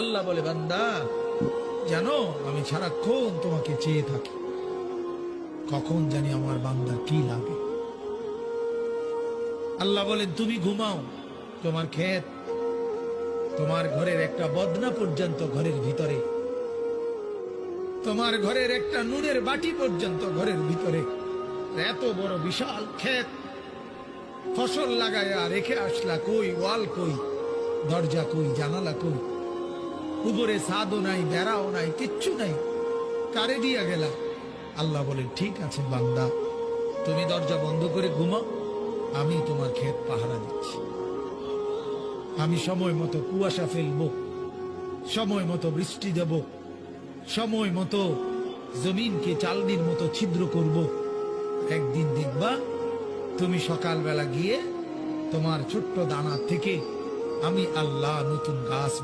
আল্লাহ বলে, বান্দা জানো আমি সারাক্ষণ তোমাকে চেয়ে থাকি, কখন জানি আমার বান্দার কি লাগে। আল্লাহ বলেন, তুমি ঘুমাও, তোমার ক্ষেত, তোমার ঘরের একটা বদনা পর্যন্ত ঘরের ভিতরে, তোমার ঘরের একটা নুনের বাটি পর্যন্ত ঘরের ভিতরে, এত বড় বিশাল ক্ষেত, ফসল লাগায়া রেখে আসলা, কই ওয়াল কই, দরজা কই, জানালা কই, উপরে ছাদও নাই, বেড়াও নাই, কিচ্ছু নাই, কারে দিয়া গেলা? আল্লাহ বলেন, ঠিক আছে বান্দা, তুমি দরজা বন্ধ করে ঘুমাও, আমি তোমার ক্ষেত পাহারা দিচ্ছি। আমি সময় মতো কুয়াশা ফেলবো, সময় মতো বৃষ্টি দেব, সময় মতো জমিনকে চালনির মতো ছিদ্র করব। একদিন দেখবা তুমি সকালবেলা গিয়ে তোমার ছোট্ট দানা থেকে আমি আল্লাহ নতুন গাছ